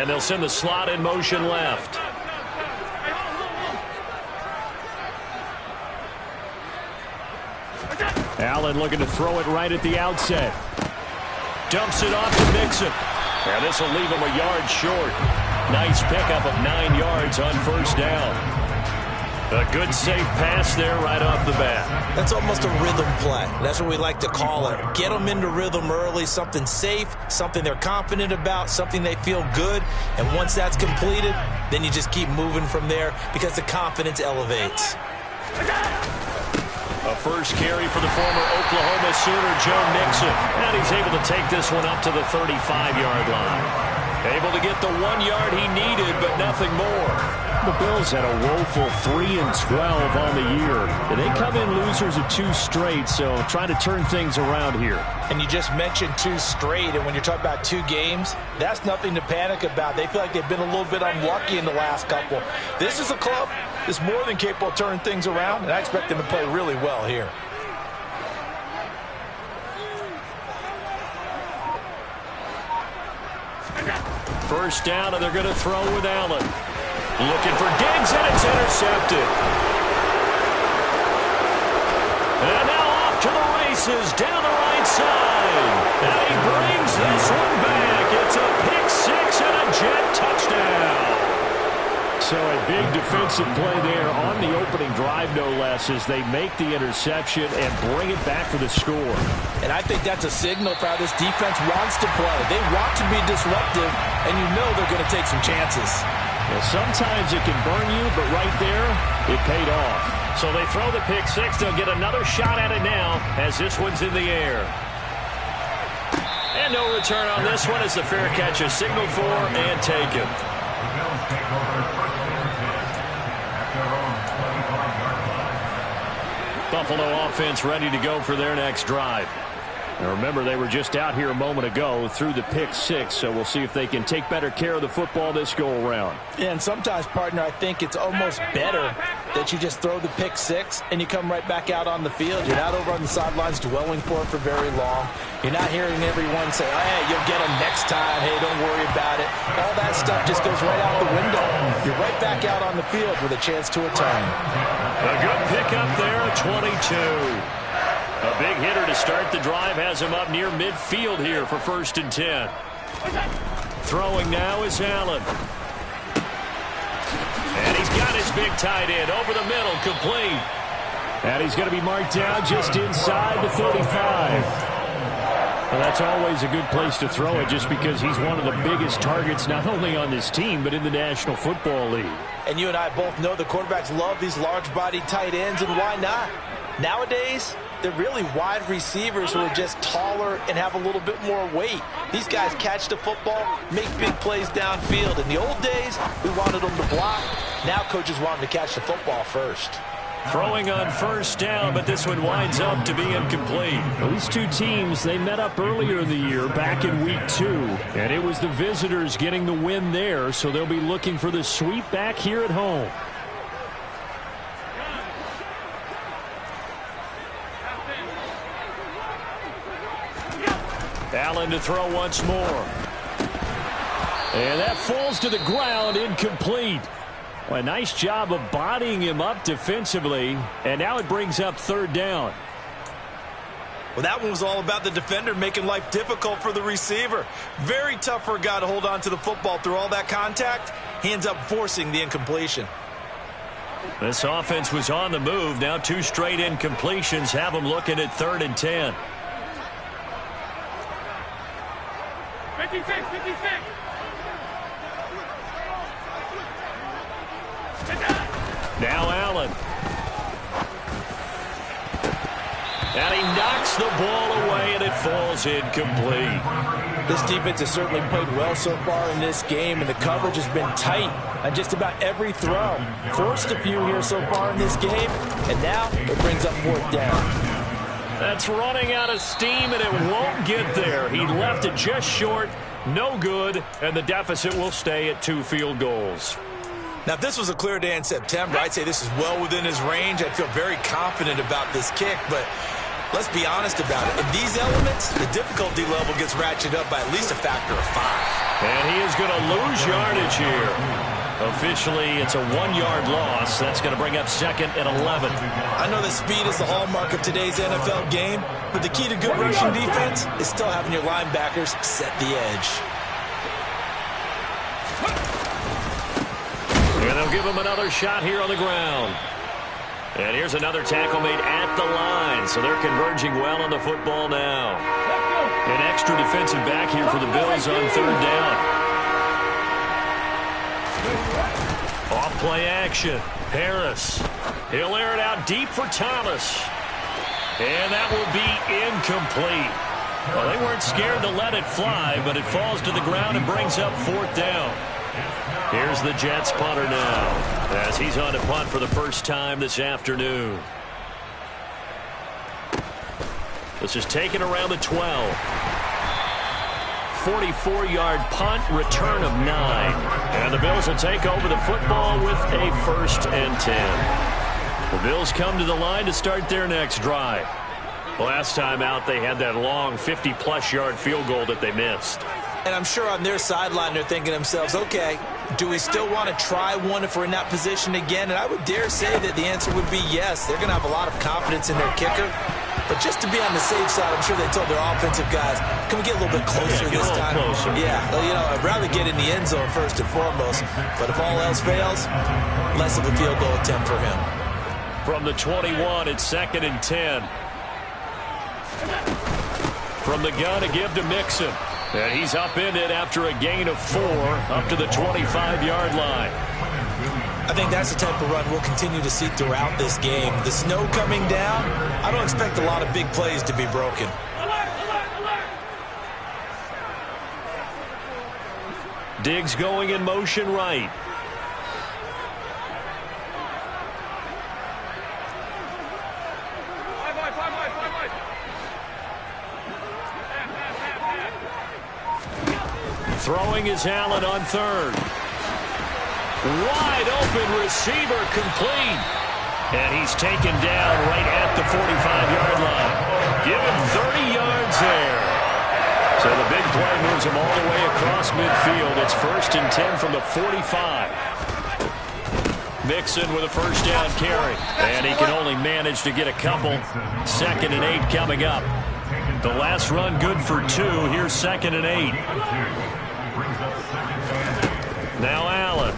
And they'll send the slot in motion left. Allen looking to throw it right at the outset. Dumps it off to Mixon. And this will leave him a yard short. Nice pickup of 9 yards on first down. A good, safe pass there right off the bat. That's almost a rhythm play. That's what we like to call it. Get them into rhythm early, something safe, something they're confident about, something they feel good. And once that's completed, then you just keep moving from there because the confidence elevates. A first carry for the former Oklahoma Sooner, Joe Mixon. And he's able to take this one up to the 35-yard line. Able to get the 1 yard he needed, but nothing more. The Bills had a woeful 3-12 on the year. They come in losers of 2 straight, so try to turn things around here. And you just mentioned 2 straight, and when you're talking about 2 games, that's nothing to panic about. They feel like they've been a little bit unlucky in the last couple. This is a club that's more than capable of turning things around, and I expect them to play really well here. First down, and they're going to throw with Allen. Looking for Diggs, and it's intercepted. And now off to the races, down the right side. And he brings this one back. It's a pick 6 and a jet touchdown. So a big defensive play there on the opening drive, no less, as they make the interception and bring it back for the score. And I think that's a signal for how this defense wants to play. They want to be disruptive, and you know they're going to take some chances. Well, sometimes it can burn you, but right there, it paid off. So they throw the pick 6. They'll get another shot at it now as this one's in the air. And no return on this one as the fair catch is signaled for and taken. Buffalo offense ready to go for their next drive. And remember, they were just out here a moment ago through the pick 6, so we'll see if they can take better care of the football this go-around. Yeah, and sometimes, partner, I think it's almost better that you just throw the pick 6 and you come right back out on the field. You're not over on the sidelines dwelling for it for very long. You're not hearing everyone say, oh, hey, you'll get them next time. Hey, don't worry about it. All that stuff just goes right out the window. You're right back out on the field with a chance to atone. A good pickup there at 22. A big hitter to start the drive has him up near midfield here for 1st and 10. Throwing now is Allen. And he's got his big tight end over the middle, complete. And he's going to be marked down just inside the 35. Well, that's always a good place to throw it just because he's one of the biggest targets not only on this team but in the National Football League. And you and I both know the quarterbacks love these large-bodied tight ends, and why not? Nowadays, they're really wide receivers who are just taller and have a little bit more weight. These guys catch the football, make big plays downfield. In the old days, we wanted them to block. Now coaches want them to catch the football first. Throwing on first down, but this one winds up to be incomplete. These two teams, they met up earlier in the year, back in week 2. And it was the visitors getting the win there, so they'll be looking for the sweep back here at home. Allen to throw once more. And that falls to the ground, incomplete. Well, a nice job of bodying him up defensively, and now it brings up 3rd down. Well, that one was all about the defender making life difficult for the receiver. Very tough for a guy to hold on to the football through all that contact. He ends up forcing the incompletion. This offense was on the move. Now 2 straight incompletions have them looking at 3rd and 10. 56. Now Allen. And he knocks the ball away, and it falls incomplete. This defense has certainly played well so far in this game, and the coverage has been tight on just about every throw. Forced a few here so far in this game, and now it brings up 4th down. That's running out of steam, and it won't get there. He left it just short, no good, and the deficit will stay at 2 field goals. Now, if this was a clear day in September, I'd say this is well within his range. I'd feel very confident about this kick, but let's be honest about it. In these elements, the difficulty level gets ratcheted up by at least a factor of 5. And he is going to lose yardage here. Officially, it's a 1-yard loss. That's going to bring up 2nd and 11. I know that speed is the hallmark of today's NFL game, but the key to good rushing defense is still having your linebackers set the edge. And they'll give him another shot here on the ground. And here's another tackle made at the line, so they're converging well on the football now. An extra defensive back here for the Bills on 3rd down. Off play action. Harris. He'll air it out deep for Thomas. And that will be incomplete. Well, they weren't scared to let it fly, but it falls to the ground and brings up 4th down. Here's the Jets punter now, as he's on to punt for the first time this afternoon. This is taken around the 12. 44-yard punt, return of 9. And the Bills will take over the football with a 1st and 10. The Bills come to the line to start their next drive. Last time out, they had that long 50-plus yard field goal that they missed. And I'm sure on their sideline they're thinking to themselves, okay, do we still want to try one if we're in that position again? And I would dare say that the answer would be yes. They're going to have a lot of confidence in their kicker. But just to be on the safe side, I'm sure they told their offensive guys, can we get a little bit closer this time? Closer. Yeah, well, you know, I'd rather get in the end zone first and foremost. But if all else fails, less of a field goal attempt for him. From the 21, it's 2nd and 10. From the gun to give to Mixon. And he's upended after a gain of 4 up to the 25-yard line. I think that's the type of run we'll continue to see throughout this game. The snow coming down, I don't expect a lot of big plays to be broken. Diggs going in motion right. Throwing is Allen on 3rd. Wide open receiver complete. And he's taken down right at the 45-yard line. Give him 30 yards there. So the big play moves him all the way across midfield. It's 1st and 10 from the 45. Mixon with a 1st down carry. And he can only manage to get a couple. 2nd and 8 coming up. The last run good for 2. Here's 2nd and 8. Now Allen.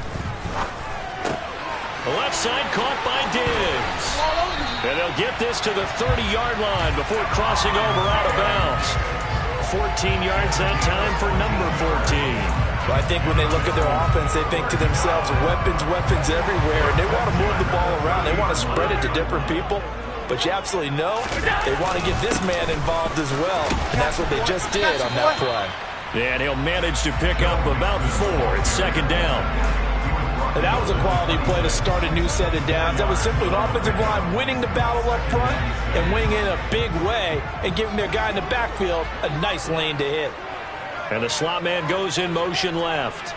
The left side caught by Diggs. And they'll get this to the 30-yard line before crossing over out of bounds. 14 yards that time for number 14. Well, I think when they look at their offense, they think to themselves, weapons, weapons everywhere. And they want to move the ball around. They want to spread it to different people. But you absolutely know they want to get this man involved as well. And that's what they just did on that play. And he'll manage to pick up about 4. It's 2nd down. And that was a quality play to start a new set of downs. That was simply an offensive line winning the battle up front and winning in a big way and giving their guy in the backfield a nice lane to hit. And the slot man goes in motion left.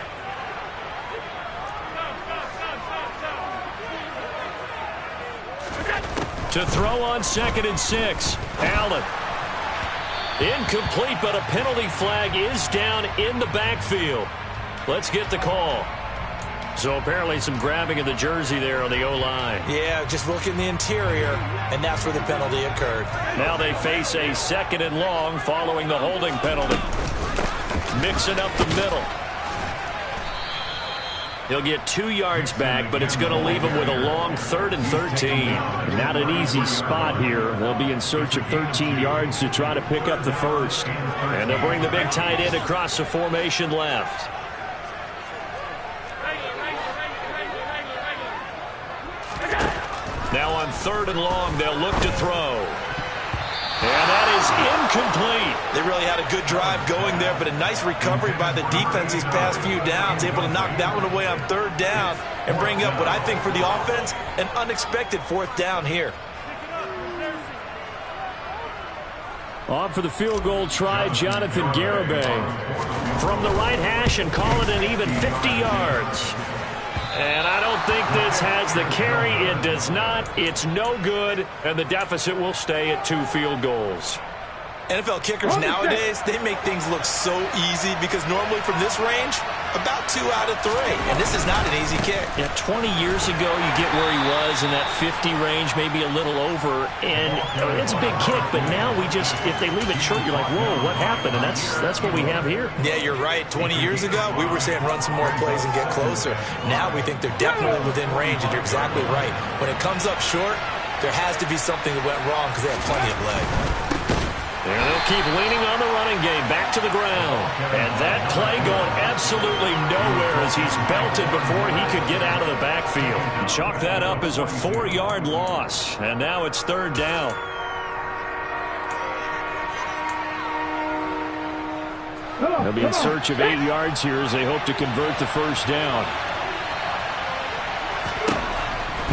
To throw on 2nd and 6. Allen. Incomplete, but a penalty flag is down in the backfield. Let's get the call. So apparently some grabbing of the jersey there on the O-line. Yeah, just look in the interior, and that's where the penalty occurred. Now they face a 2nd and long following the holding penalty. Mixing up the middle. He'll get 2 yards back, but it's going to leave him with a long 3rd and 13. Not an easy spot here. They'll be in search of 13 yards to try to pick up the 1st. And they'll bring the big tight end across the formation left. Now on 3rd and long, they'll look to throw. And that is incomplete. They really had a good drive going there, but a nice recovery by the defense these past few downs, able to knock that one away on 3rd down and bring up what I think for the offense, an unexpected 4th down here. On for the field goal try, Jonathan Garibay. From the right hash and call it an even 50 yards. And I don't think this has the carry. It does not. It's no good. And the deficit will stay at 2 field goals. NFL kickers nowadays, they make things look so easy because normally from this range, about 2 out of 3. And this is not an easy kick. Yeah, 20 years ago, you get where he was in that 50 range, maybe a little over. And it's a big kick, but now we just, if they leave it short, you're like, whoa, what happened? And that's what we have here. Yeah, you're right. 20 years ago, we were saying run some more plays and get closer. Now we think they're definitely within range, and you're exactly right. When it comes up short, there has to be something that went wrong because they have plenty of leg. And they'll keep leaning on the running game back to the ground. And that play going absolutely nowhere as he's belted before he could get out of the backfield. Chalk that up as a 4-yard loss. And now it's 3rd down. They'll be in search of 8 yards here as they hope to convert the 1st down.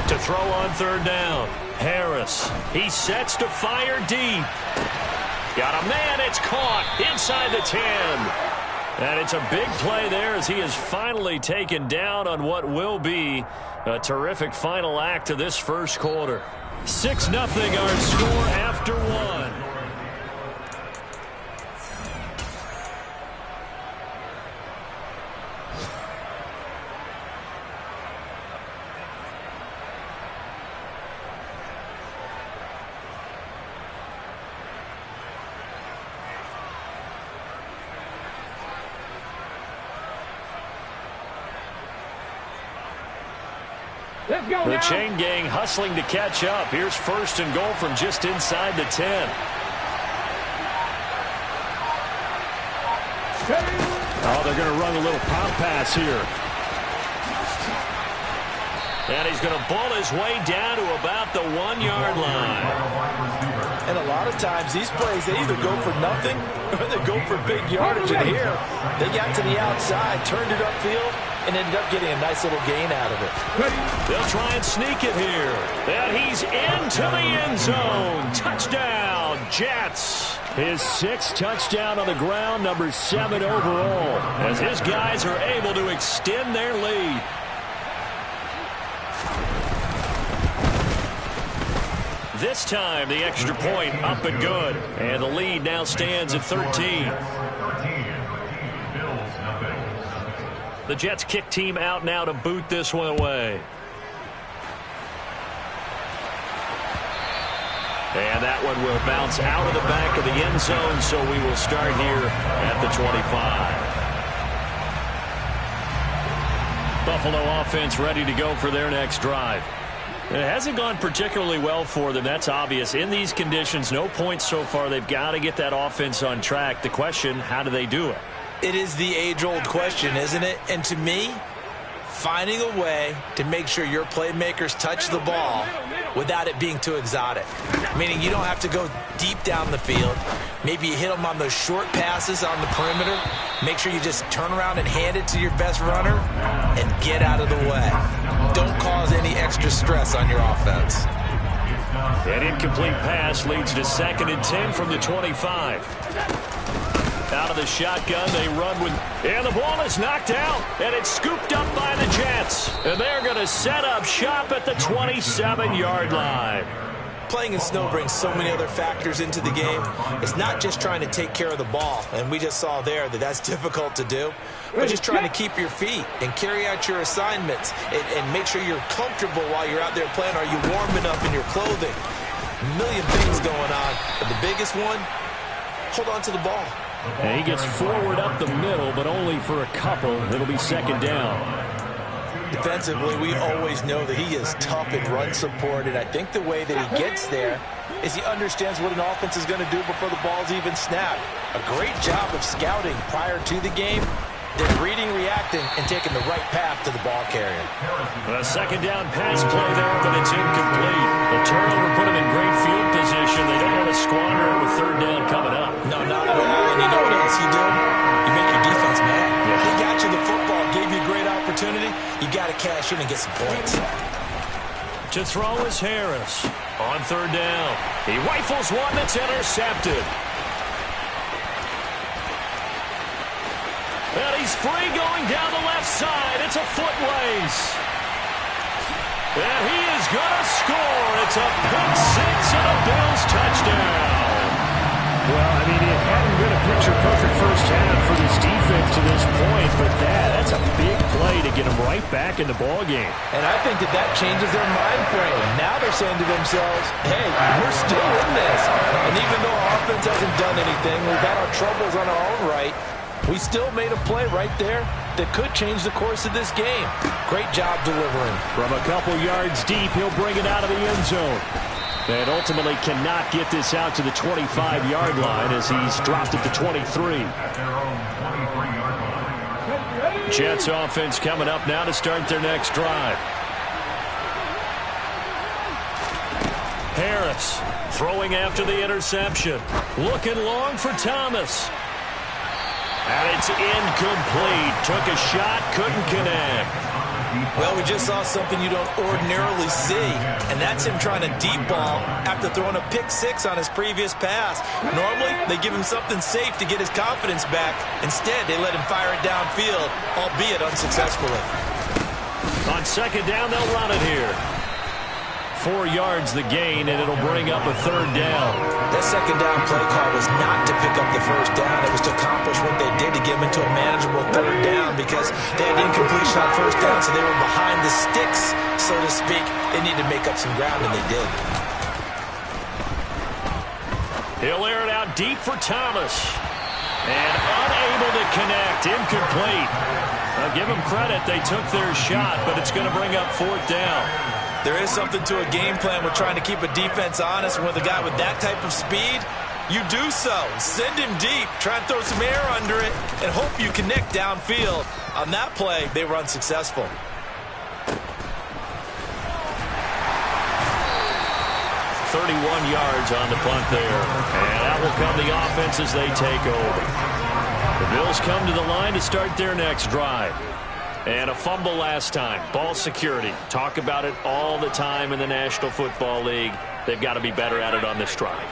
To throw on 3rd down. Harris. He sets to fire deep. Got a man, it's caught inside the 10. And it's a big play there as he is finally taken down on what will be a terrific final act of this 1st quarter. 6-0 our score after 1. The chain gang hustling to catch up. Here's 1st and goal from just inside the 10. Oh, they're going to run a little pop pass here. And he's going to bull his way down to about the 1-yard line. And a lot of times these plays, they either go for nothing or they go for big yardage. And here, they got to the outside, turned it upfield, and ended up getting a nice little gain out of it. They'll try and sneak it here. And he's into the end zone. Touchdown, Jets. His 6th touchdown on the ground, number 7 overall, as his guys are able to extend their lead. This time, the extra point up and good. And the lead now stands at 13. The Jets kick team out now to boot this one away. And that one will bounce out of the back of the end zone, so we will start here at the 25. Buffalo offense ready to go for their next drive. It hasn't gone particularly well for them. That's obvious. In these conditions, no points so far. They've got to get that offense on track. The question, how do they do it? It is the age-old question, isn't it? And to me, finding a way to make sure your playmakers touch the ball without it being too exotic. Meaning you don't have to go deep down the field. Maybe you hit them on those short passes on the perimeter. Make sure you just turn around and hand it to your best runner and get out of the way. Don't cause any extra stress on your offense. An incomplete pass leads to 2nd and 10 from the 25. Out of the shotgun, they run with... And the ball is knocked out, and it's scooped up by the Jets. And they're going to set up shop at the 27-yard line. Playing in snow brings so many other factors into the game. It's not just trying to take care of the ball, and we just saw there that that's difficult to do, but just trying to keep your feet and carry out your assignments and make sure you're comfortable while you're out there playing. Are you warm enough in your clothing? A million things going on, but the biggest one, hold on to the ball. And he gets forward up the middle, but only for a couple. It'll be 2nd down. Defensively, we always know that he is tough in run support, and I think the way that he gets there is he understands what an offense is going to do before the ball's even snapped. A great job of scouting prior to the game, then reading, reacting, and taking the right path to the ball carrier. A 2nd down pass play there, but it's incomplete. The turnover put him in great field position. They don't want to squander it with 3rd down coming up. No, not at all. And you know what else you do? You make your defense mad. Yeah. He got you the football, gave you a great opportunity. You got to cash in and get some points. To throw is Harris. On 3rd down. He rifles one that's intercepted. And he's free going down the left side. It's a foot race. And he is going to score. It's a pick six and a Bills touchdown. Well, I mean, it hadn't been a picture-perfect first half for this defense to this point, but that's a big play to get them right back in the ballgame. And I think that changes their mind frame. Now they're saying to themselves, hey, we're still in this. And even though our offense hasn't done anything, we've had our troubles on our own right, we still made a play right there that could change the course of this game. Great job delivering. From a couple yards deep, he'll bring it out of the end zone. And ultimately cannot get this out to the 25-yard line as he's dropped it to 23. Jets offense coming up now to start their next drive. Harris throwing after the interception. Looking long for Thomas. And it's incomplete. Took a shot, couldn't connect. Well, we just saw something you don't ordinarily see, and that's him trying to deep ball after throwing a pick six on his previous pass. Normally, they give him something safe to get his confidence back. Instead, they let him fire it downfield, albeit unsuccessfully. On second down, they'll run it here. 4 yards the gain, and it'll bring up a third down. That second down play call was not to pick up the first down. It was to accomplish what they did to get them into a manageable third down because they had incompletion on first down, so they were behind the sticks, so to speak. They needed to make up some ground, and they did. He'll air it out deep for Thomas. And unable to connect. Incomplete. I'll give them credit. They took their shot, but it's going to bring up fourth down. There is something to a game plan with trying to keep a defense honest. With a guy with that type of speed, you do so. Send him deep, try and throw some air under it, and hope you connect downfield. On that play, they were unsuccessful. yards on the punt there. And out will come the offense as they take over. The Bills come to the line to start their next drive. And a fumble last time. Ball security. Talk about it all the time in the National Football League. They've got to be better at it on this drive.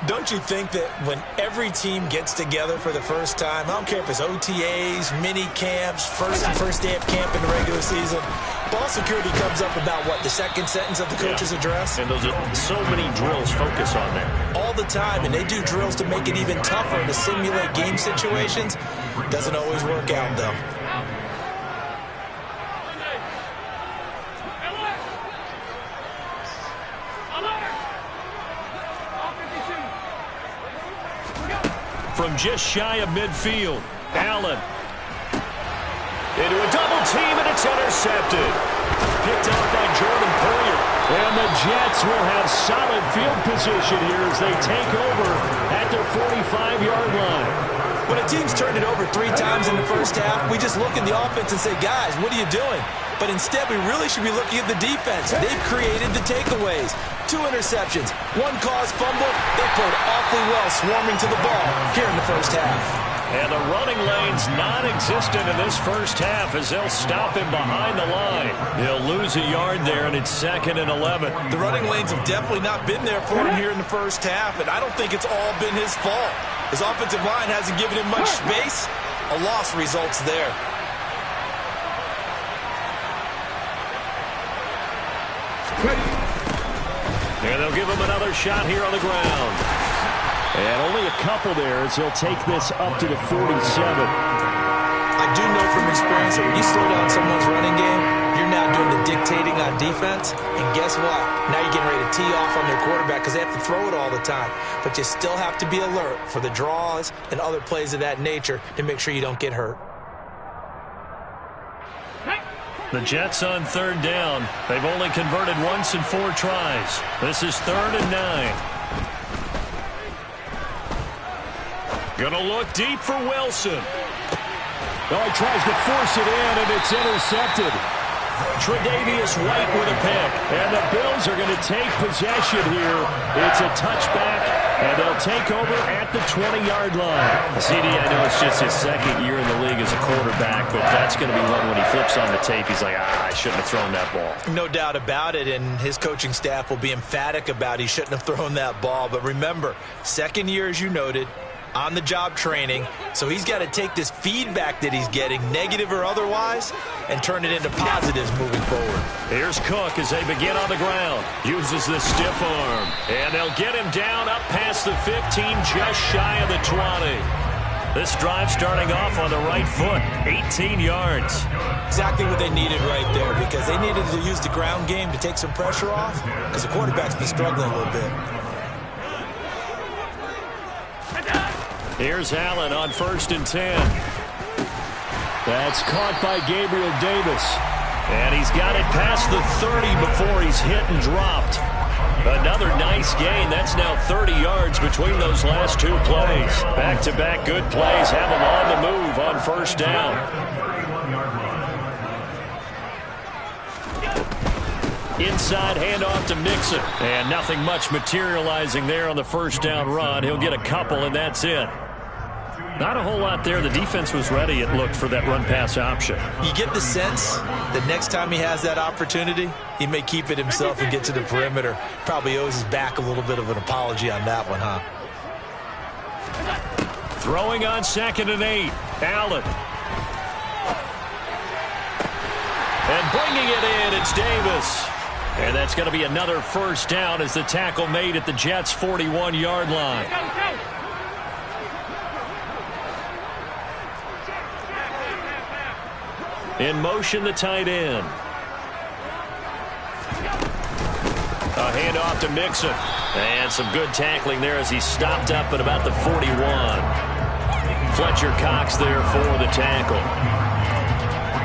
Don't you think that when every team gets together for the first time, I don't care if it's OTAs, mini camps, first day of camp in the regular season, ball security comes up about what, the second sentence of the coach's address? And those are so many drills focus on that. All the time, and they do drills to make it even tougher to simulate game situations. Doesn't always work out, though. From just shy of midfield, Allen into a double team, and it's intercepted. Picked up by Jordan Poyer. And the Jets will have solid field position here as they take over at their 45-yard line. When a team's turned it over 3 times in the first half, we just look in the offense and say, guys, what are you doing? But instead, we really should be looking at the defense. They've created the takeaways. 2 interceptions, 1 caused fumble. They played awfully well swarming to the ball here in the first half. And the running lane's non-existent in this first half as they'll stop him behind the line. He'll lose a yard there, and it's 2nd and 11. The running lanes have definitely not been there for him here in the first half, and I don't think it's all been his fault. His offensive line hasn't given him much space. A loss results there. And they'll give him another shot here on the ground. And only a couple there as he'll take this up to the 47. I do know from experience that when you slow down someone's running game, you're now doing the dictating on defense. And guess what? Now you're getting ready to tee off on their quarterback because they have to throw it all the time. But you still have to be alert for the draws and other plays of that nature to make sure you don't get hurt. The Jets on 3rd down. They've only converted once in 4 tries. This is 3rd and 9. Gonna look deep for Wilson. Oh, he tries to force it in, and it's intercepted. Tre'Davious White with a pick. And the Bills are going to take possession here. It's a touchback, and they'll take over at the 20-yard line. CD, I know it's just his 2nd year in the league as a quarterback, but that's going to be one when he flips on the tape. He's like, I shouldn't have thrown that ball. No doubt about it, and his coaching staff will be emphatic about he shouldn't have thrown that ball. But remember, 2nd year, as you noted, on-the-job training, so he's got to take this feedback that he's getting, negative or otherwise, and turn it into positives moving forward. Here's Cook as they begin on the ground. Uses the stiff arm. And they'll get him down up past the 15, just shy of the 20. This drive starting off on the right foot, 18 yards. Exactly what they needed right there, because they needed to use the ground game to take some pressure off, because the quarterback's been struggling a little bit. Here's Allen on 1st and 10. That's caught by Gabriel Davis. And he's got it past the 30 before he's hit and dropped. Another nice gain. That's now 30 yards between those last two plays. Back-to-back good plays have him on the move on 1st down. Inside handoff to Mixon. And nothing much materializing there on the 1st down run. He'll get a couple, and that's it. Not a whole lot there. The defense was ready, it looked, for that run-pass option. You get the sense that next time he has that opportunity, he may keep it himself and get to the perimeter. Probably owes his back a little bit of an apology on that one, huh? Throwing on 2nd and 8. Allen. And bringing it in, it's Davis. And that's going to be another 1st down as the tackle made at the Jets' 41-yard line. In motion, the tight end. A handoff to Mixon. And some good tackling there as he stopped up at about the 41. Fletcher Cox there for the tackle.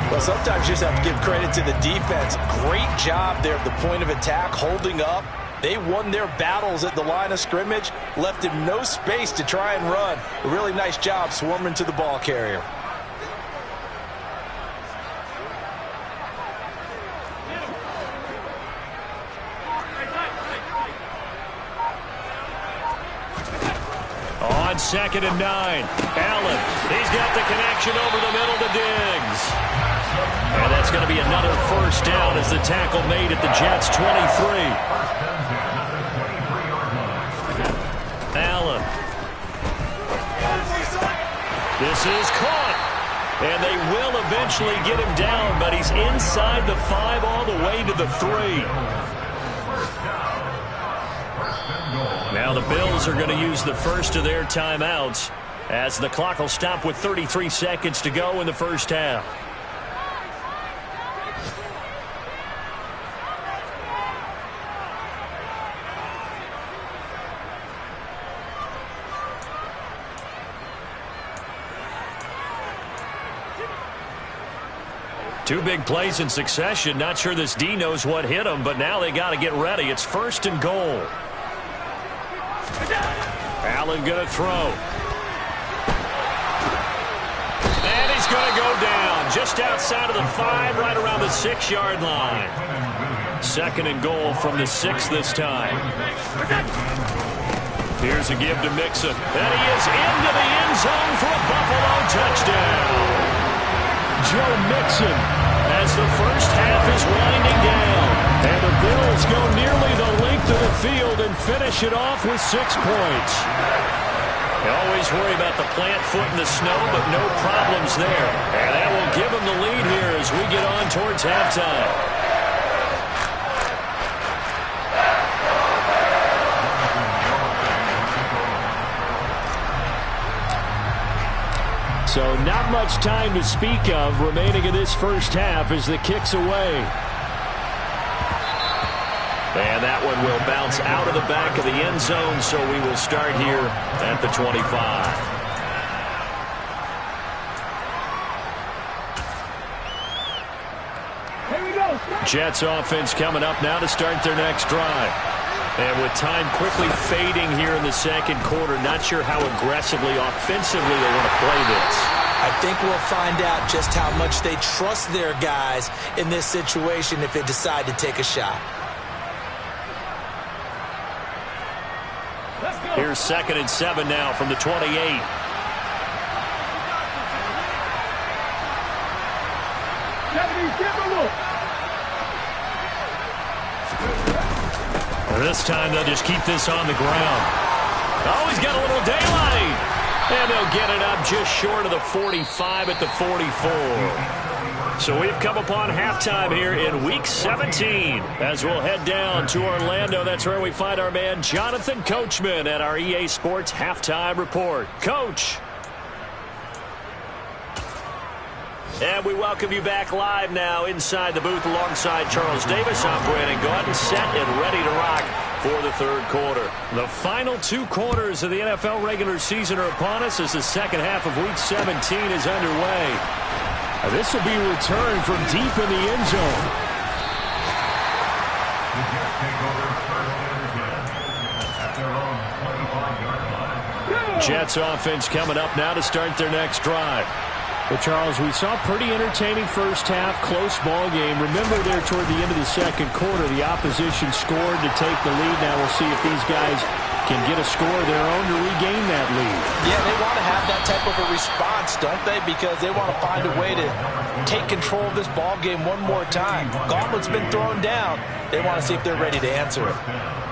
Well, sometimes you just have to give credit to the defense. Great job there at the point of attack, holding up. They won their battles at the line of scrimmage, left him no space to try and run. A really nice job swarming to the ball carrier. On 2nd and 9. Allen. He's got the connection over the middle to Diggs. And that's going to be another 1st down as the tackle made at the Jets' 23. Allen. This is caught. And they will eventually get him down, but he's inside the 5 all the way to the 3. Now the Bills are going to use the first of their timeouts as the clock will stop with 33 seconds to go in the 1st half. Two big plays in succession. Not sure this D knows what hit him, but now they got to get ready. It's 1st and goal. Allen going to throw. And he's going to go down just outside of the 5, right around the 6-yard line. 2nd and goal from the 6 this time. Here's a give to Mixon. And he is into the end zone for a Buffalo touchdown. Joe Mixon as the 1st half is winding down. And the Bills go nearly the length of the field and finish it off with 6 points. You always worry about the plant foot in the snow, but no problems there. And that will give them the lead here as we get on towards halftime. So not much time to speak of remaining in this 1st half as the kick's away. And that one will bounce out of the back of the end zone, so we will start here at the 25. Here we go. Jets offense coming up now to start their next drive. And with time quickly fading here in the 2nd quarter, not sure how aggressively, offensively they want to play this. I think we'll find out just how much they trust their guys in this situation if they decide to take a shot. Here's 2nd and 7 now from the 28. This time they'll just keep this on the ground. Oh, he's got a little daylight. And they'll get it up just short of the 45 at the 44. So we've come upon halftime here in Week 17 as we'll head down to Orlando. That's where we find our man Jonathan Coachman at our EA Sports Halftime Report. Coach. And we welcome you back live now inside the booth alongside Charles Davis. I'm Brandon Gaudin, set and ready to rock for the third quarter. The final two quarters of the NFL regular season are upon us as the second half of Week 17 is underway. This will be returned from deep in the end zone. Jets offense coming up now to start their next drive. Well, Charles, we saw a pretty entertaining first half, close ball game. Remember there toward the end of the second quarter, the opposition scored to take the lead. Now we'll see if these guys can get a score of their own to regain that lead. Yeah, they want to have that type of a response, don't they? Because they want to find a way to take control of this ball game one more time. Gauntlet's been thrown down. They want to see if they're ready to answer it.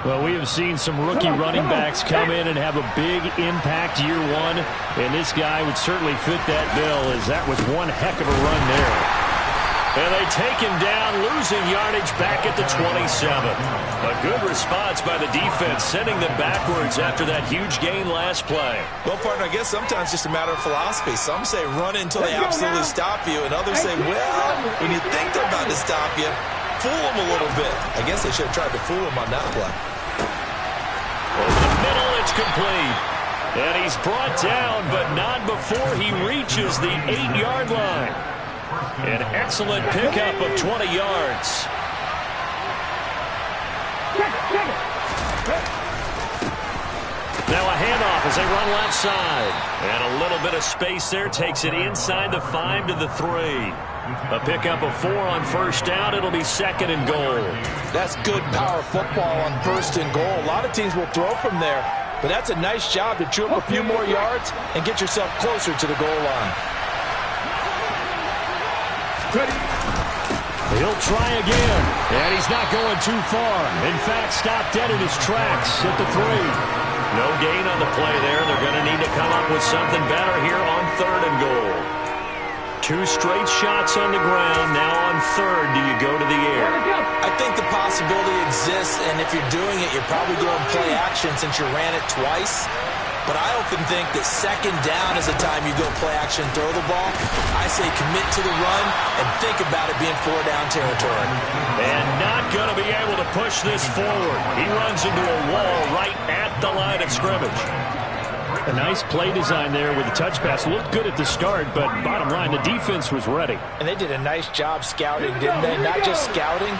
Well, we have seen some rookie running backs come in and have a big impact year one, and this guy would certainly fit that bill, as that was one heck of a run there. And they take him down, losing yardage back at the 27. A good response by the defense, sending them backwards after that huge gain last play. Well, partner, I guess sometimes it's just a matter of philosophy. Some say run until they absolutely stop you, and others say, well, when you think they're about to stop you, fool them a little bit. I guess they should have tried to fool them on that play. Over the middle, it's complete. And he's brought down, but not before he reaches the 8-yard line. An excellent pickup of 20 yards. Now a handoff as they run left side. And a little bit of space there takes it inside the 5 to the 3. A pickup of 4 on first down. It'll be second and goal. That's good power football on first and goal. A lot of teams will throw from there, but that's a nice job to chew up a few more yards and get yourself closer to the goal line. He'll try again, and he's not going too far. In fact, stopped dead in his tracks at the 3. No gain on the play there. They're going to need to come up with something better here on third and goal. 2 straight shots on the ground. Now on third, do you go to the air? I think the possibility exists, and if you're doing it, you're probably going play action since you ran it twice. But I often think that second down is the time you go play action, throw the ball. I say commit to the run and think about it being 4-down territory. And not going to be able to push this forward. He runs into a wall right at the line of scrimmage. A nice play design there with the touch pass. Looked good at the start, but bottom line, the defense was ready. And they did a nice job scouting, didn't they? Not just scouting,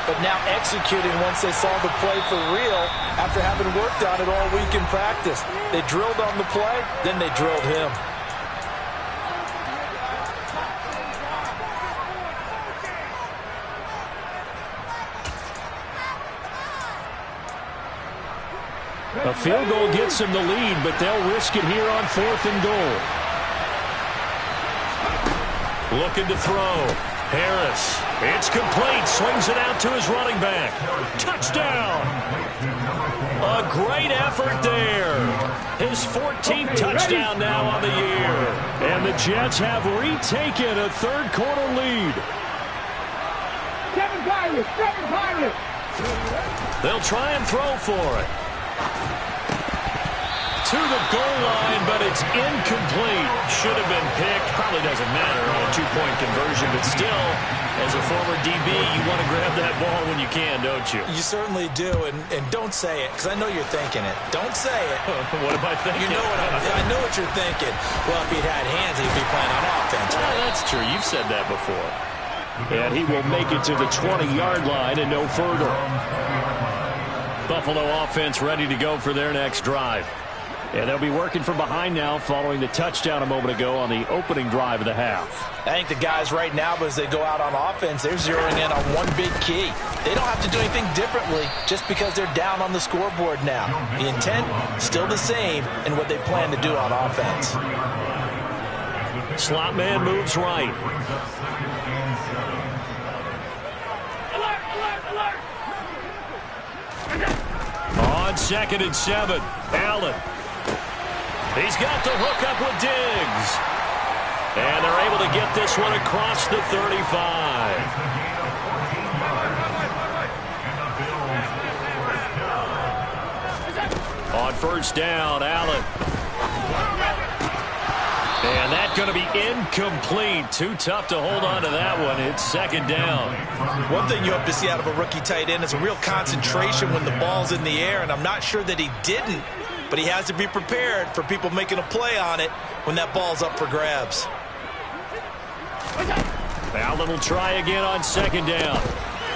but now executing once they saw the play for real after having worked on it all week in practice. They drilled on the play, then they drilled him. A field goal gets them the lead, but they'll risk it here on 4th and goal. Looking to throw. Harris. It's complete. Swings it out to his running back. Touchdown. A great effort there. His 14th touchdown now on the year. And the Jets have retaken a third quarter lead. Seven Pirates. They'll try and throw for it. To the goal line, but it's incomplete. Should have been picked. Probably doesn't matter on a 2-point conversion, but still, as a former DB, you want to grab that ball when you can, don't you? You certainly do, and don't say it, because I know you're thinking it. Don't say it. What am I thinking? You know I know what you're thinking. Well, if he'd had hands, he'd be playing on offense. Right? That's true. You've said that before. And he will make it to the 20-yard line and no further. Buffalo offense ready to go for their next drive. And they'll be working from behind now following the touchdown a moment ago on the opening drive of the half. I think the guys right now, as they go out on offense, they're zeroing in on one big key. They don't have to do anything differently just because they're down on the scoreboard now. The intent, still the same in what they plan to do on offense. Slot man moves right. On 2nd and 7, Allen. He's got the hook up with Diggs. And they're able to get this one across the 35. On first down, Allen. And that's going to be incomplete. Too tough to hold on to that one. It's second down. One thing you hope to see out of a rookie tight end is a real concentration when the ball's in the air, and I'm not sure that he didn't, but he has to be prepared for people making a play on it when that ball's up for grabs. Allen will try again on second down.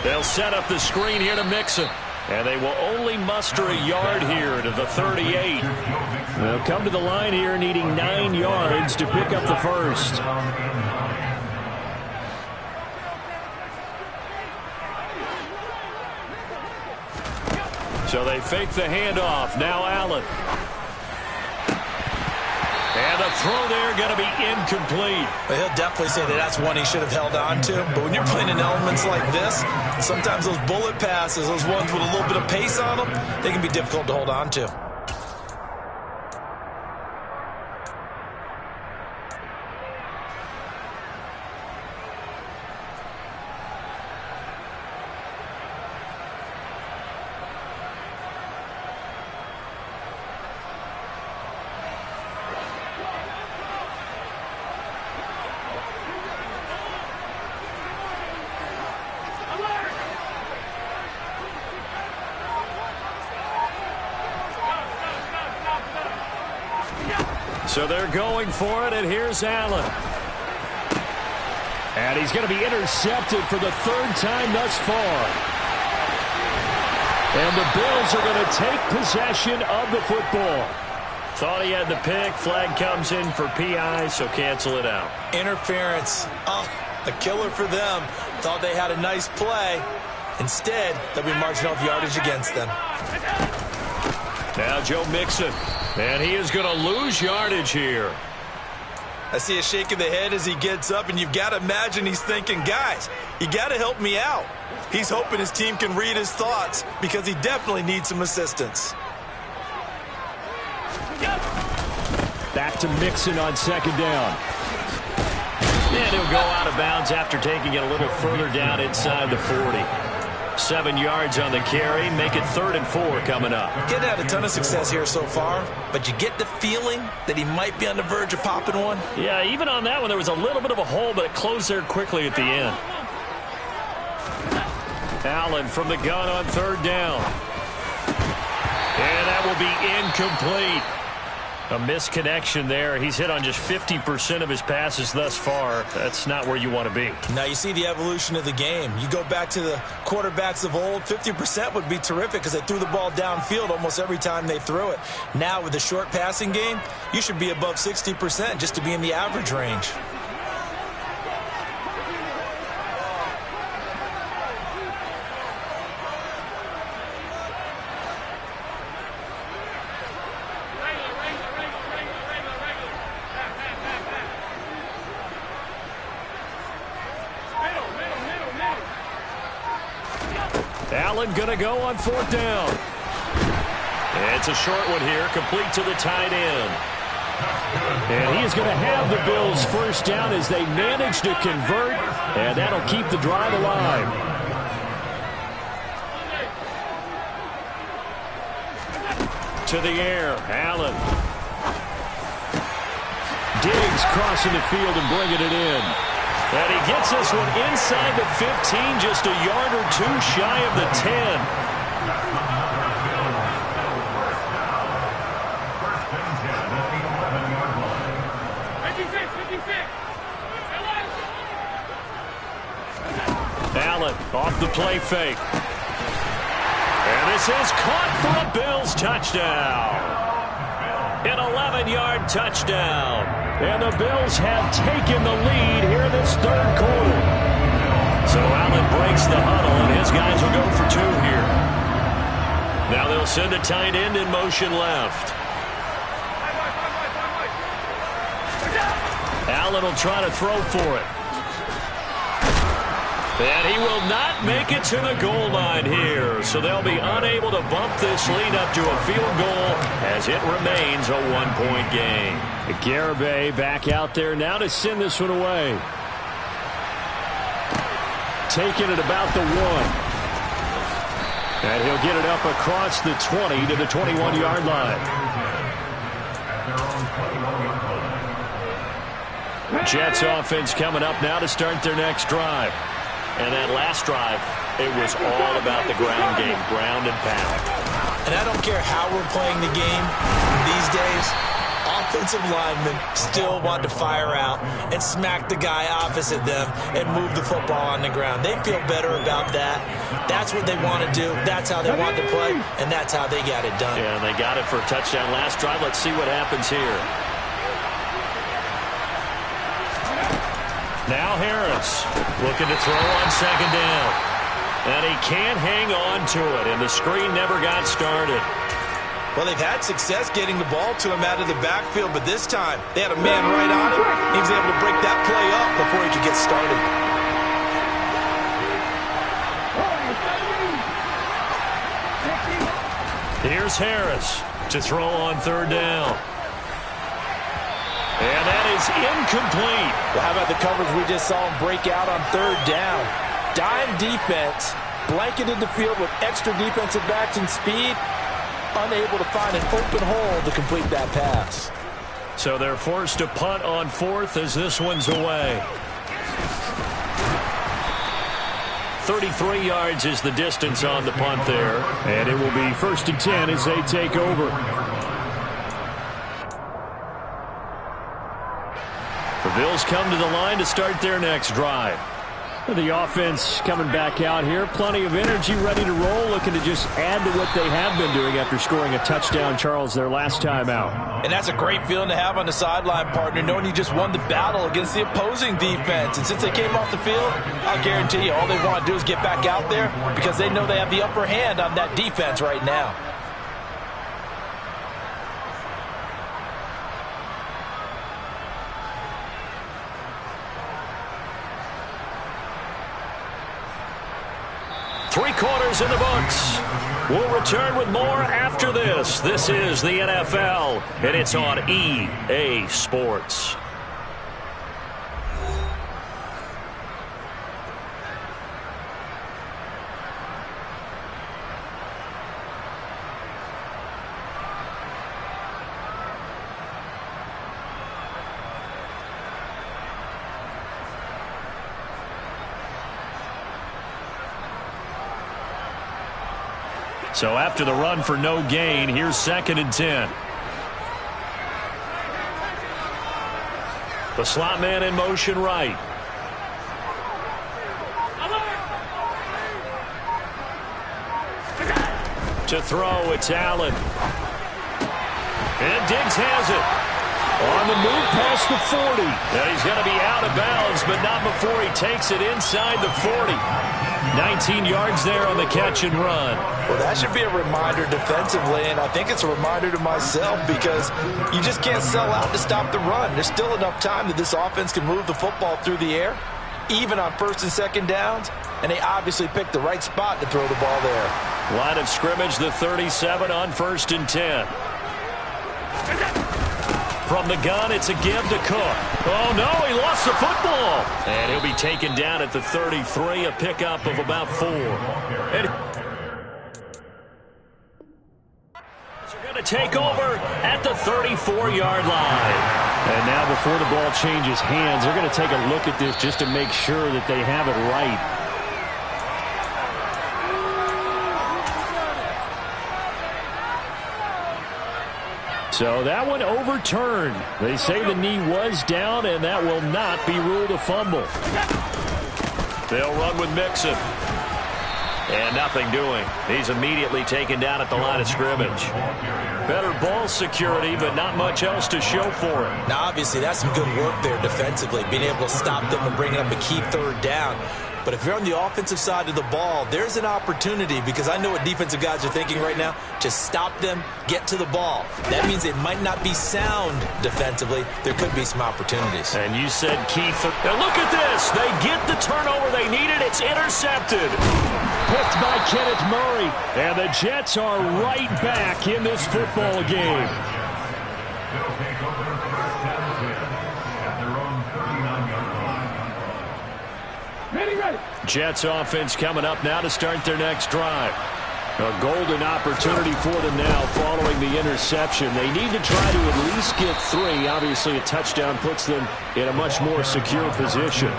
They'll set up the screen here to Mixon. And they will only muster a yard here to the 38. They'll come to the line here needing 9 yards to pick up the first. So they fake the handoff. Now Allen. And the throw there going to be incomplete. Well, he'll definitely say that that's one he should have held on to. But when you're playing in elements like this, sometimes those bullet passes, those ones with a little bit of pace on them, they can be difficult to hold on to. So they're going for it, and here's Allen. And he's going to be intercepted for the 3rd time thus far. And the Bills are going to take possession of the football. Thought he had the pick. Flag comes in for PI, so cancel it out. Interference. Oh, a killer for them. Thought they had a nice play. Instead, they'll be marching off yardage against them. Now Joe Mixon. And he is going to lose yardage here. I see a shake of the head as he gets up, and you've got to imagine he's thinking, guys, you got to help me out. He's hoping his team can read his thoughts because he definitely needs some assistance. Back to Mixon on second down. And he'll go out of bounds after taking it a little further down inside the 40. 7 yards on the carry. Make it 3rd and 4 coming up. Getting had a ton of success here so far, but you get the feeling that he might be on the verge of popping one. Yeah, even on that one, there was a little bit of a hole, but it closed there quickly at the end. Allen from the gun on 3rd down. And that will be incomplete. A misconnection there. He's hit on just 50% of his passes thus far. That's not where you want to be. Now you see the evolution of the game. You go back to the quarterbacks of old, 50% would be terrific because they threw the ball downfield almost every time they threw it. Now with the short passing game, you should be above 60% just to be in the average range. Allen going to go on 4th down. It's a short one here, complete to the tight end. And he is going to have the Bills first down as they manage to convert, and that'll keep the drive alive. To the air, Allen. Diggs crossing the field and bringing it in. And he gets this one inside the 15, just a yard or 2 shy of the 10. Allen off the play fake. And this is caught for a Bills touchdown. An 11-yard touchdown. And the Bills have taken the lead here in this 3rd quarter. So Allen breaks the huddle, and his guys will go for 2 here. Now they'll send a tight end in motion left. Allen will try to throw for it. And he will not make it to the goal line here. So they'll be unable to bump this lead up to a field goal as it remains a one-point game. Garibay back out there now to send this one away. Taking it about the 1. And he'll get it up across the 20 to the 21-yard line. Jets offense coming up now to start their next drive. And that last drive, it was all about the ground game, ground and pound. And I don't care how we're playing the game these days, offensive linemen still want to fire out and smack the guy opposite them and move the football on the ground. They feel better about that. That's what they want to do. That's how they want to play, and that's how they got it done. Yeah, and they got it for a touchdown last drive. Let's see what happens here. Now Harris looking to throw on second down. And he can't hang on to it, and the screen never got started. Well, they've had success getting the ball to him out of the backfield, but this time they had a man right on him. He was able to break that play up before he could get started. Here's Harris to throw on third down. And that is incomplete. Well, how about the coverage we just saw him break out on third down? Dime defense, blanketed the field with extra defensive backs and speed, unable to find an open hole to complete that pass. So they're forced to punt on fourth as this one's away. 33 yards is the distance on the punt there. And it will be 1st and 10 as they take over. The Bills come to the line to start their next drive. The offense coming back out here. Plenty of energy, ready to roll, looking to just add to what they have been doing after scoring a touchdown, Charles, their last time out. And that's a great feeling to have on the sideline, partner, knowing you just won the battle against the opposing defense. And since they came off the field, I'll guarantee you all they want to do is get back out there because they know they have the upper hand on that defense right now. Three quarters in the books. We'll return with more after this. This is the NFL, and it's on EA Sports. So after the run for no gain, here's 2nd and 10. The slot man in motion right. To throw, it's Allen. And Diggs has it. On the move past the 40. And he's going to be out of bounds, but not before he takes it inside the 40. 19 yards there on the catch and run. Well, that should be a reminder defensively, and I think it's a reminder to myself because you just can't sell out to stop the run. There's still enough time that this offense can move the football through the air, even on 1st and 2nd downs, and they obviously picked the right spot to throw the ball there. Line of scrimmage, the 37 on 1st and 10. From the gun, it's a give to Cook. Oh, no, he lost the football. And he'll be taken down at the 33, a pickup of about 4. And they're going to take over at the 34-yard line. And now before the ball changes hands, they're going to take a look at this just to make sure that they have it right. So that one overturned. They say the knee was down, and that will not be ruled a fumble. They'll run with Mixon. And nothing doing. He's immediately taken down at the line of scrimmage. Better ball security, but not much else to show for it. Now, obviously, that's some good work there defensively, being able to stop them and bring up a key 3rd down. But if you're on the offensive side of the ball, there's an opportunity, because I know what defensive guys are thinking right now. Just stop them, get to the ball. That means they might not be sound defensively. There could be some opportunities. And you said, Keith, now look at this. They get the turnover they needed. It's intercepted. Picked by Kenneth Murray. And the Jets are right back in this football game. Jets offense coming up now to start their next drive. A golden opportunity for them now following the interception. They need to try to at least get 3. Obviously, a touchdown puts them in a much more secure position.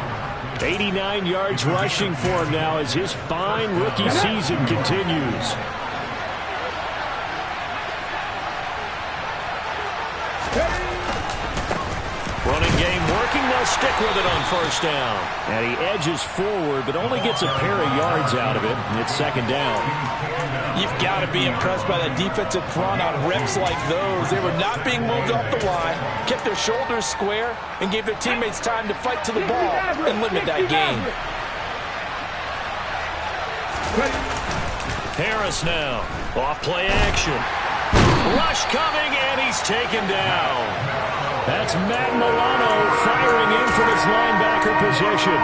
89 yards rushing for him now as his fine rookie season continues. Running game working. They'll stick with it on first down. And he edges forward, but only gets a pair of yards out of it. And it's second down. You've got to be impressed by the defensive front on reps like those. They were not being moved off the line, kept their shoulders square, and gave their teammates time to fight to the ball and limit that gain. Harris now. Off play action. Rush coming, and he's taken down. That's Matt Milano firing in from his linebacker position.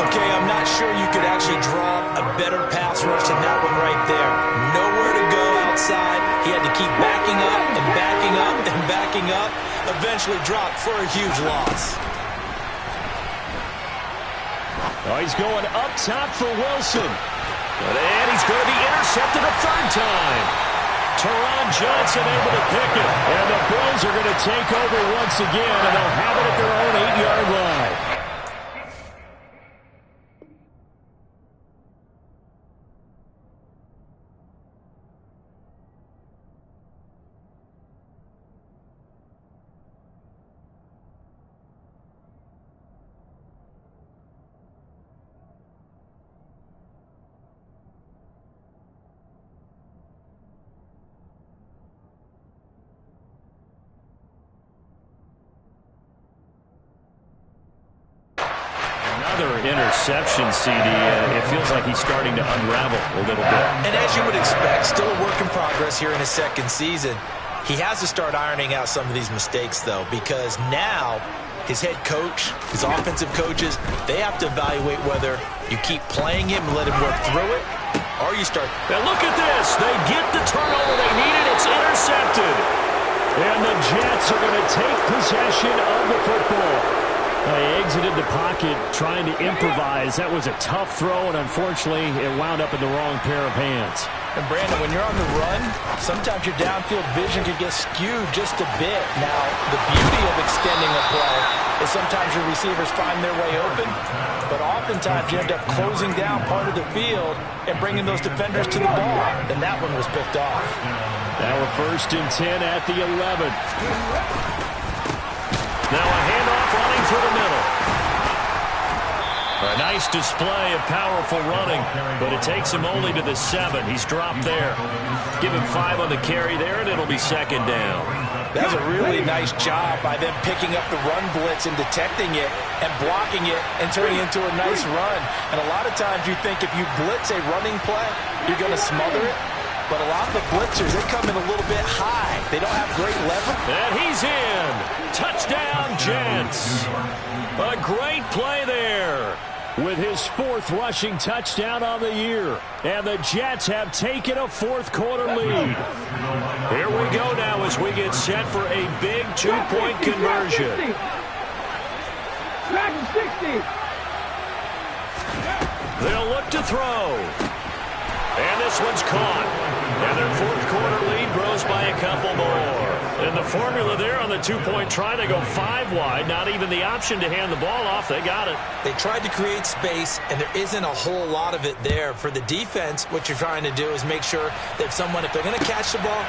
Okay, I'm not sure you could actually draw a better pass rush than that one right there. Nowhere to go outside. He had to keep backing up and backing up and backing up. Eventually dropped for a huge loss. Oh, he's going up top for Wilson. And he's going to be intercepted a third time. Teron Johnson able to pick it. And the Bills are going to take over once again, and they'll have it at their own 8-yard line. Interception, CD. It feels like he's starting to unravel a little bit. And as you would expect, still a work in progress here in his second season. He has to start ironing out some of these mistakes, though, because now his head coach, his offensive coaches, they have to evaluate whether you keep playing him and let him work through it, or you start. Now look at this. They get the turnover they needed. It's intercepted. And the Jets are going to take possession of the football. They exited the pocket trying to improvise. That was a tough throw, and unfortunately, it wound up in the wrong pair of hands. And Brandon, when you're on the run, sometimes your downfield vision can get skewed just a bit. Now, the beauty of extending a play is sometimes your receivers find their way open, but oftentimes you end up closing down part of the field and bringing those defenders to the ball, and that one was picked off. Now a 1st and 10 at the 11. Now a handoff running through the middle. A nice display of powerful running, but it takes him only to the 7. He's dropped there. Give him 5 on the carry there, and it'll be second down. That's a really nice job by them picking up the run blitz and detecting it and blocking it and turning it into a nice run. And a lot of times you think if you blitz a running play, you're going to smother it. But a lot of the blitzers, they come in a little bit high. They don't have great leverage. And he's in. Touchdown, Jets. A great play there. With his 4th rushing touchdown on the year. And the Jets have taken a 4th quarter lead. Here we go now as we get set for a big 2-point conversion. 60. They'll look to throw. And this one's caught. And their 4th quarter lead grows by a couple more. And the formula there on the 2-point try, they go 5 wide. Not even the option to hand the ball off. They got it. They tried to create space, and there isn't a whole lot of it there. For the defense, what you're trying to do is make sure that if they're going to catch the ball,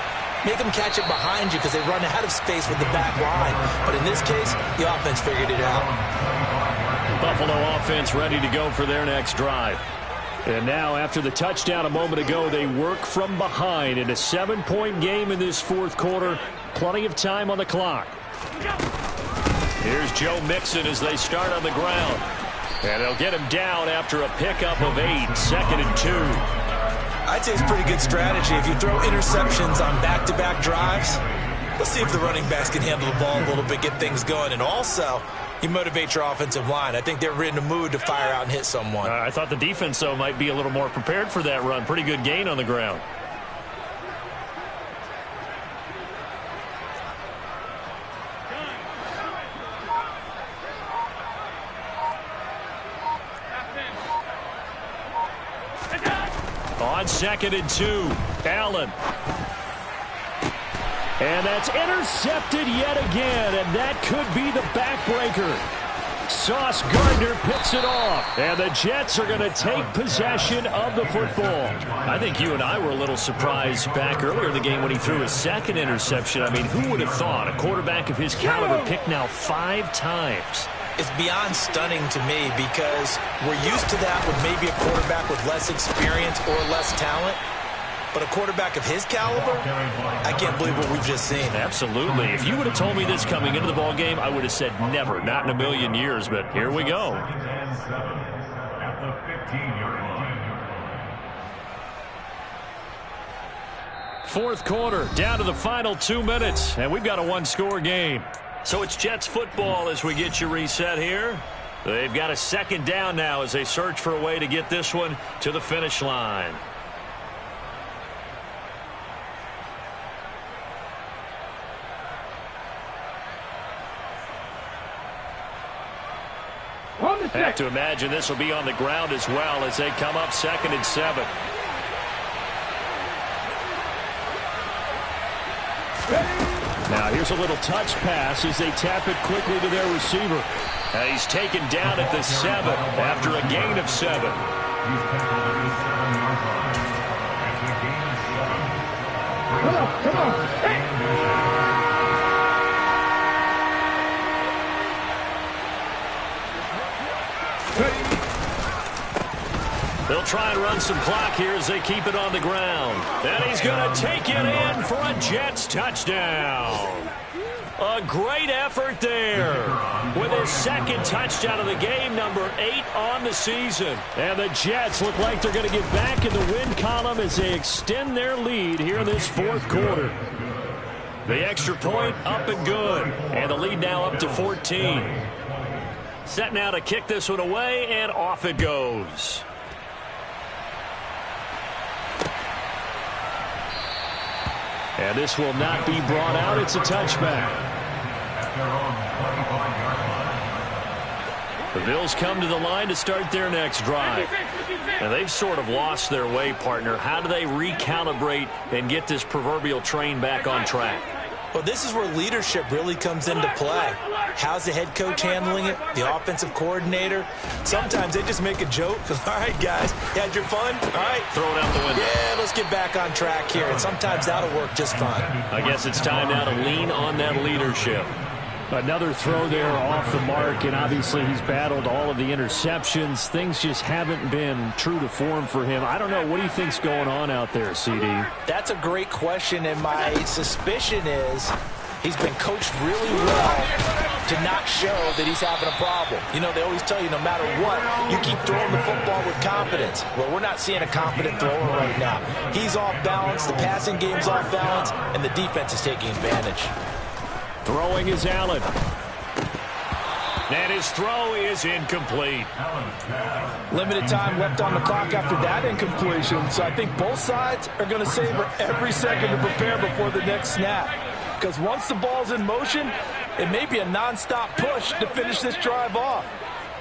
make them catch it behind you because they run out of space with the back line. But in this case, the offense figured it out. Buffalo offense ready to go for their next drive. And now, after the touchdown a moment ago, they work from behind in a 7-point game in this 4th quarter. Plenty of time on the clock. Here's Joe Mixon as they start on the ground. And they'll get him down after a pickup of 8, 2nd and 2. I'd say it's pretty good strategy. If you throw interceptions on back-to-back drives, let's see if the running backs can handle the ball a little bit, get things going. And also, you motivate your offensive line. I think they're in the mood to fire out and hit someone. I thought the defense, though, might be a little more prepared for that run. Pretty good gain on the ground. On 2nd and 2, Allen. And that's intercepted yet again, and that could be the backbreaker. Sauce Gardner picks it off, and the Jets are going to take possession of the football. I think you and I were a little surprised back earlier in the game when he threw his 2nd interception. I mean, who would have thought a quarterback of his caliber picked now 5 times? It's beyond stunning to me because we're used to that with maybe a quarterback with less experience or less talent. But a quarterback of his caliber, I can't believe what we've just seen. Absolutely. If you would have told me this coming into the ball game, I would have said never, not in a million years. But here we go. Fourth quarter, down to the final 2 minutes, and we've got a one-score game. So it's Jets football as we get you reset here. They've got a 2nd down now as they search for a way to get this one to the finish line. I have to imagine this will be on the ground as well as they come up 2nd and 7. Now here's a little touch pass as they tap it quickly to their receiver. He's taken down at the 7 after a gain of 7. Come on. They'll try and run some clock here as they keep it on the ground. And he's going to take it in for a Jets touchdown. A great effort there with his 2nd touchdown of the game, number 8 on the season. And the Jets look like they're going to get back in the win column as they extend their lead here in this 4th quarter. The extra point up and good. And the lead now up to 14. Set now to kick this one away, and off it goes. And this will not be brought out. It's a touchback. The Bills come to the line to start their next drive. And they've sort of lost their way, partner. How do they recalibrate and get this proverbial train back on track? Well, this is where leadership really comes into play. How's the head coach handling it? The offensive coordinator? Sometimes they just make a joke. All right, guys, you had your fun? All right. Throw it out the window. Yeah, let's get back on track here. And sometimes that'll work just fine. I guess it's time now to lean on that leadership. Another throw there off the mark, and obviously he's battled all of the interceptions. Things just haven't been true to form for him. I don't know. What do you think's going on out there, CD? That's a great question, and my suspicion is he's been coached really well to not show that he's having a problem. You know, they always tell you no matter what, you keep throwing the football with confidence. Well, we're not seeing a confident thrower right now. He's off balance, the passing game's off balance, and the defense is taking advantage. Throwing is Allen. And his throw is incomplete. Limited time left on the clock after that incompletion. So I think both sides are going to savor every second to prepare before the next snap. Because once the ball's in motion, it may be a nonstop push to finish this drive off.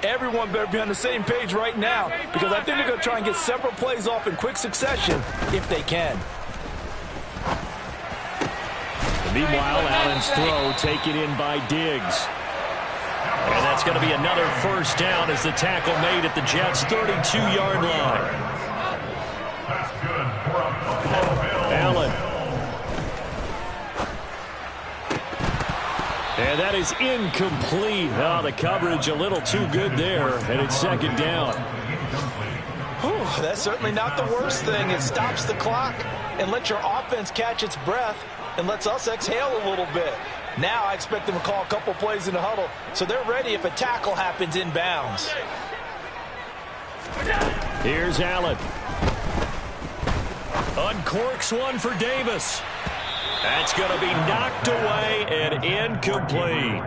Everyone better be on the same page right now, because I think they're going to try and get several plays off in quick succession if they can. Meanwhile, Allen's throw taken in by Diggs. And that's going to be another first down as the tackle made at the Jets' 32-yard line. Allen. And that is incomplete. Oh, the coverage a little too good there, and it's 2nd down. Whew, that's certainly not the worst thing. It stops the clock and lets your offense catch its breath and lets us exhale a little bit. Now I expect them to call a couple plays in the huddle so they're ready if a tackle happens inbounds. Here's Allen. Uncorks one for Davis. That's going to be knocked away and incomplete.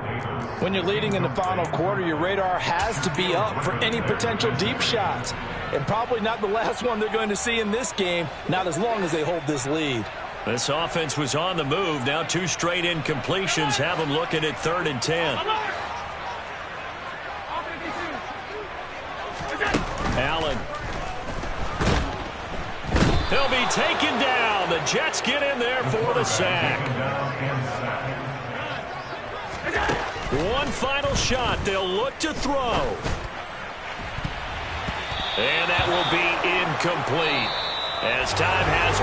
When you're leading in the final quarter, your radar has to be up for any potential deep shots. And probably not the last one they're going to see in this game, not as long as they hold this lead. This offense was on the move. Now 2 straight incompletions have them looking at 3rd and 10. Allen. He'll be taken down. The Jets get in there for the sack. One final shot. They'll look to throw. And that will be incomplete as time has